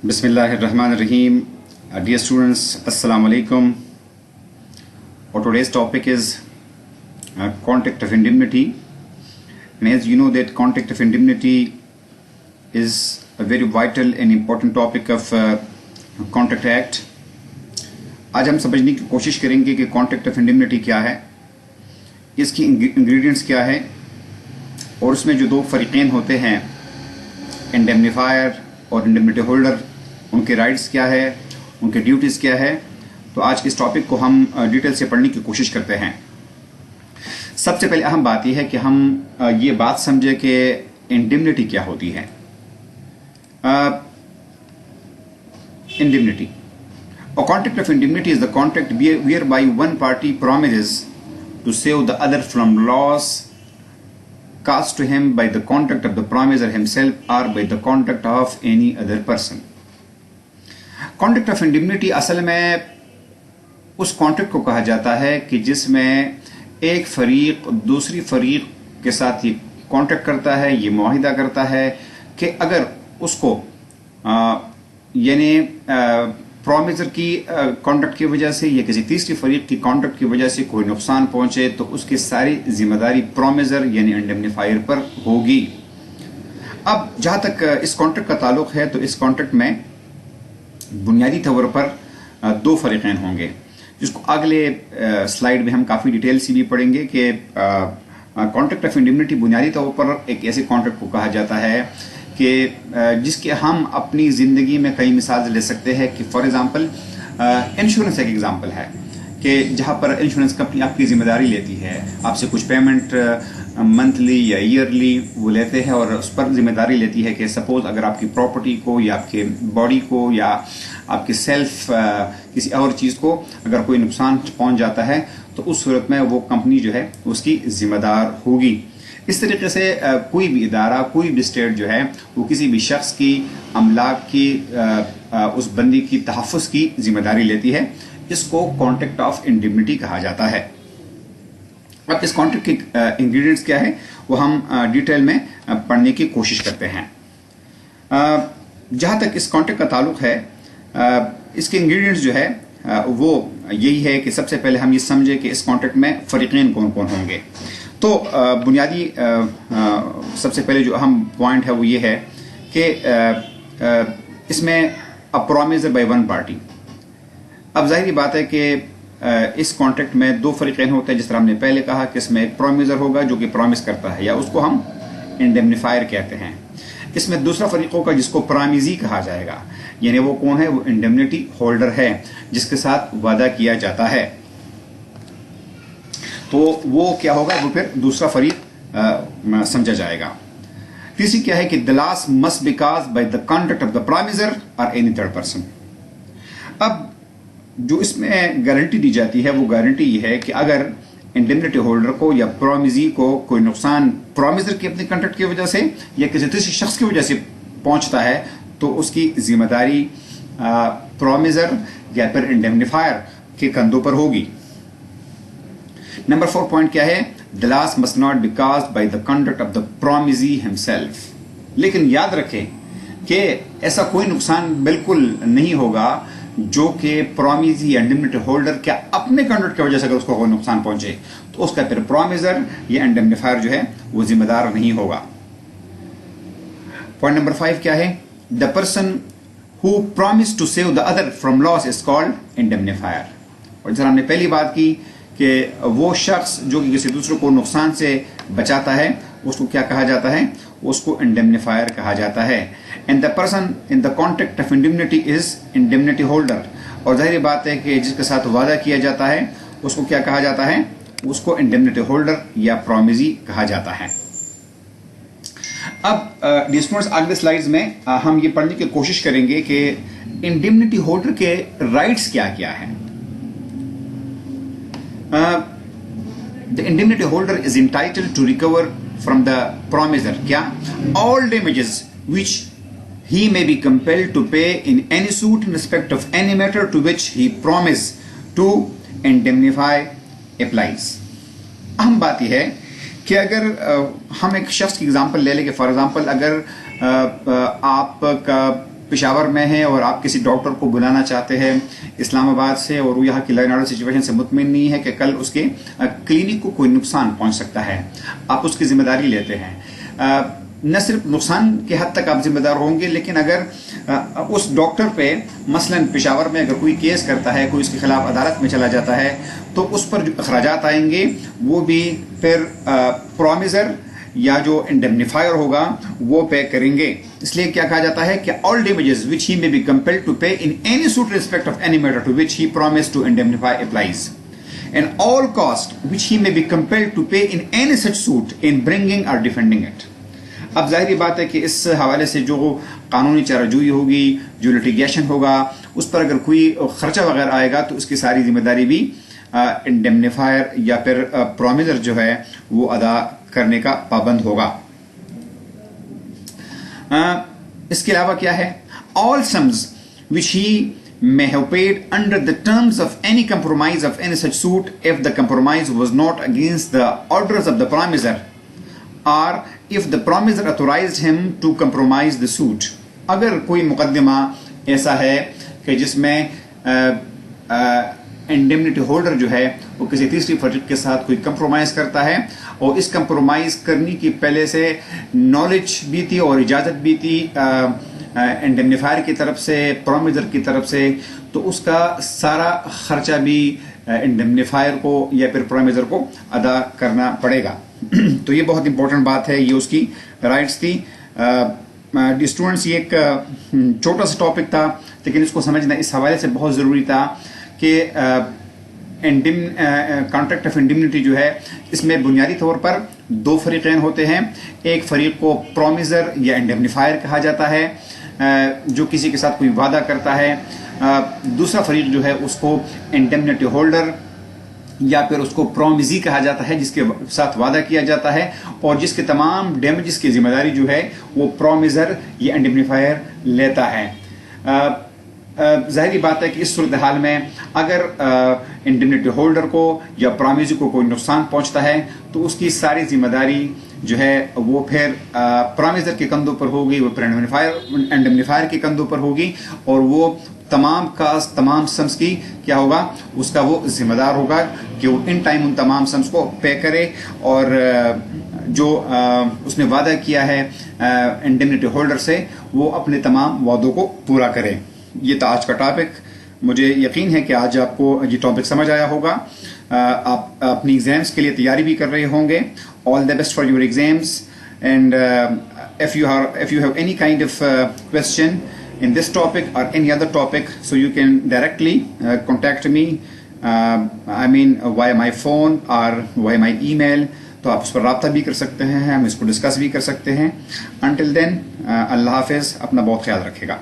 Bismillahirrahmanirrahim. Dear students, Assalamu alaikum. Our today's topic is contract of indemnity. And as you know that contract of indemnity is a very vital and important topic of Contract Act. आज हम समझने की कोशिश करेंगे कि contract of indemnity क्या है, इसकी इंग्रेडिएंट्स क्या है और उसमें जो दो फरीक़ैन होते हैं इंडेमनीफायर और इंडेमनिटी होल्डर, उनके राइट्स क्या है, उनके ड्यूटीज़ क्या है। तो आज के इस टॉपिक को हम डिटेल से पढ़ने की कोशिश करते हैं। सबसे पहले अहम बात यह है कि हम ये बात समझे कि इंडेमनिटी क्या होती है। Indemnity, a contract of indemnity is the contract whereby one party promises to save the other from loss caused to him by the conduct of the promiser himself or by the conduct of any other person. Contract of indemnity असल में उस contract को कहा जाता है कि जिसमें एक फरीक दूसरी फरीक के साथ ये कॉन्ट्रैक्ट करता है, ये मुआहिदा करता है कि अगर उसको यानी प्रॉमिसर की कॉन्डक्ट की वजह से या किसी तीसरी फरीक की कॉन्डक्ट की वजह से कोई नुकसान पहुंचे तो उसकी सारी जिम्मेदारी प्रॉमिसर यानी इंडेमनीफायर पर होगी। अब जहां तक इस कॉन्ट्रैक्ट का ताल्लुक है तो इस कॉन्ट्रैक्ट में बुनियादी तौर पर दो फरीक़ैन होंगे, जिसको अगले स्लाइड में हम काफ़ी डिटेल से भी पढ़ेंगे कि कॉन्ट्रैक्ट ऑफ इंडेमनिटी बुनियादी तौर पर एक ऐसे कॉन्ट्रैक्ट को कहा जाता है कि जिसके हम अपनी ज़िंदगी में कई मिसाल ले सकते हैं कि फॉर एग्ज़ाम्पल इंश्योरेंस एक एग्ज़ाम्पल है कि जहाँ पर इंश्योरेंस कंपनी आपकी ज़िम्मेदारी लेती है, आपसे कुछ पेमेंट मंथली या ईयरली वो लेते हैं और उस पर ज़िम्मेदारी लेती है कि सपोज़ अगर आपकी प्रॉपर्टी को या आपके बॉडी को या आपके सेल्फ किसी और चीज़ को अगर कोई नुकसान पहुँच जाता है तो उस सूरत में वो कंपनी जो है उसकी ज़िम्मेदार होगी। इस तरीके से कोई भी इदारा, कोई भी स्टेट जो है वो किसी भी शख्स की अमलाक की उस बंदी की तहफ़्फ़ुज़ की जिम्मेदारी लेती है। इसको कॉन्ट्रैक्ट ऑफ इंडेमनिटी कहा जाता है। अब इस कॉन्ट्रैक्ट के इंग्रेडिएंट्स क्या है वो हम डिटेल में पढ़ने की कोशिश करते हैं। जहाँ तक इस कॉन्ट्रैक्ट का ताल्लुक है, इसके इंग्रेडिएंट्स जो है वो यही है कि सबसे पहले हम ये समझे कि इस कॉन्ट्रैक्ट में फरीक़ैन कौन कौन होंगे। तो बुनियादी सबसे पहले जो अहम पॉइंट है वो ये है कि इसमें अ प्रॉमिसर बाय वन पार्टी। अब जाहिर बात है कि इस कॉन्ट्रैक्ट में दो फरीक़ैन होते हैं, जिस तरह हमने पहले कहा कि इसमें एक प्रॉमिसर होगा जो कि प्रॉमिस करता है या उसको हम इंडेमनीफायर कहते हैं। इसमें दूसरा फरीक होगा जिसको प्रामिजी कहा जाएगा, यानी वो कौन है, वो इंडेमनिटी होल्डर है जिसके साथ वादा किया जाता है। तो वो क्या होगा, वो फिर दूसरा फरीक समझा जाएगा। तीसरी क्या है कि the loss must be caused by the conduct of the promiser और एनी थर्ड पर्सन। अब जो इसमें गारंटी दी जाती है वो गारंटी ये है कि अगर इंडेमनिटी होल्डर को या प्रॉमिजी को कोई नुकसान प्रॉमिसर की अपनी कंडक्ट की वजह से या किसी तीसरे शख्स की वजह से पहुंचता है तो उसकी जिम्मेदारी प्रॉमिसर या फिर इंडेमनीफायर के कंधों पर होगी। नंबर 4 पॉइंट क्या है, the loss must not be caused by the conduct of the promisee himself. लेकिन याद रखें कि ऐसा कोई नुकसान बिल्कुल नहीं होगा जो कि प्रॉमिजी या इंडेमनिटी होल्डर क्या अपने कंडक्ट की वजह से अगर उसको कोई नुकसान पहुंचे तो उसका फिर प्रॉमिसर या इंडेमनीफायर जो है वो जिम्मेदार नहीं होगा। पॉइंट नंबर 5 क्या है, the person who promise to save the other from loss is called indemnifier. और जैसे हमने पहली बात की कि वो शख्स जो कि किसी दूसरे को नुकसान से बचाता है उसको क्या कहा जाता है, उसको इंडेमनीफायर कहा जाता है। And the person in the contract of indemnity is indemnity holder. और जाहिर बात है कि जिसके साथ वादा किया जाता है उसको क्या कहा जाता है, उसको इंडेमनिटी होल्डर या प्रॉमिजी कहा जाता है। अब स्टूडेंट्स अगले स्लाइड्स में हम ये पढ़ने की कोशिश करेंगे कि इंडेमनिटी होल्डर के राइट्स क्या क्या है। The indemnity holder is entitled to recover from the promiser क्या all damages which he may be compelled to pay in any suit in respect of any matter to which he promised to indemnify applies। अहम बात यह है कि अगर हम एक शख्स की एग्जांपल ले लें कि फॉर एग्जांपल अगर आपका पेशावर में हैं और आप किसी डॉक्टर को बुलाना चाहते हैं इस्लामाबाद से, और वो यहाँ की लॉ एंड ऑर्डर सिचुएशन से मुतमिन नहीं है कि कल उसके क्लिनिक को कोई नुकसान पहुंच सकता है, आप उसकी जिम्मेदारी लेते हैं। न सिर्फ नुकसान के हद तक आप जिम्मेदार होंगे, लेकिन अगर उस डॉक्टर पे मसलन पेशावर में अगर कोई केस करता है, कोई उसके खिलाफ अदालत में चला जाता है, तो उस पर जो अखराजात आएंगे वो भी फिर प्रोमिजर या जो इंडेमनीफायर होगा वो पे करेंगे। इसलिए क्या कहा जाता है कि all damages which he may be compelled to pay in any suit respect of any matter to which he promise to indemnify applies, and all cost which he may be compelled to pay in any such suit in bringing or defending it. अब जाहिर बात है कि इस हवाले से जो कानूनी चाराजोई होगी, जो लिटिगेशन होगा, उस पर अगर कोई खर्चा वगैरह आएगा तो उसकी सारी जिम्मेदारी भी इंडेमनीफायर या फिर प्रोमिजर जो है वो अदा करने का पाबंद होगा। इसके अलावा क्या है, all sums which he may have paid under the terms of any compromise of any such suit if the compromise was not against the orders of the promisor or if the promisor authorized him to compromise the suit। अगर कोई मुकदमा ऐसा है कि जिसमें indemnity holder जो है वो किसी तीसरी फर्ज के साथ कोई कंप्रोमाइज करता है और इस कंप्रोमाइज करने की पहले से नॉलेज भी थी और इजाजत भी थी इंडेमनीफायर की तरफ से, प्रोमिजर की तरफ से, तो उसका सारा खर्चा भी इंडेमनीफायर को या फिर प्रोमिजर को अदा करना पड़ेगा। तो ये बहुत इंपॉर्टेंट बात है, ये उसकी राइट्स थी। स्टूडेंट्स, ये एक छोटा सा टॉपिक था, लेकिन इसको समझना इस हवाले से बहुत ज़रूरी था कि कॉन्ट्रैक्ट ऑफ इंडेमनिटी जो है इसमें बुनियादी तौर पर दो फरीकैन होते हैं। एक फरीक को प्रोमिजर या इंडेमनीफायर कहा जाता है जो किसी के साथ कोई वादा करता है, दूसरा फरीक जो है उसको इंडेमनिटी होल्डर या फिर उसको प्रोमिजी कहा जाता है जिसके साथ वादा किया जाता है और जिसके तमाम डैमेजेस की जिम्मेदारी जो है वो प्रोमिजर या इंडेमनीफायर लेता है। जाहिर बात है कि इस सूरत हाल में अगर इंडेमनिटी होल्डर को या प्रोमिजी को कोई नुकसान पहुंचता है तो उसकी सारी जिम्मेदारी जो है वो फिर प्रोमिजर के कंधों पर होगी, वो फिर इंडेमनीफायर के कंधों पर होगी और वो तमाम कास्ट, तमाम सम्स की क्या होगा, उसका वो जिम्मेदार होगा कि वो इन टाइम उन तमाम सम्स को पे करे और जो उसने वादा किया है इंडेमनिटी होल्डर से वो अपने तमाम वादों को पूरा करे। ये था आज का टॉपिक। मुझे यकीन है कि आज आपको ये टॉपिक समझ आया होगा। आप अपनी एग्जाम्स के लिए तैयारी भी कर रहे होंगे। All the best for your exams and if you have any kind of question in this topic or any other topic, so you can directly contact me, via my phone or via my email। तो आप उस पर राब्ता भी कर सकते हैं, हम इसको डिस्कस भी कर सकते हैं। Until then, अल्लाह हाफिज़, अपना बहुत ख्याल रखेगा।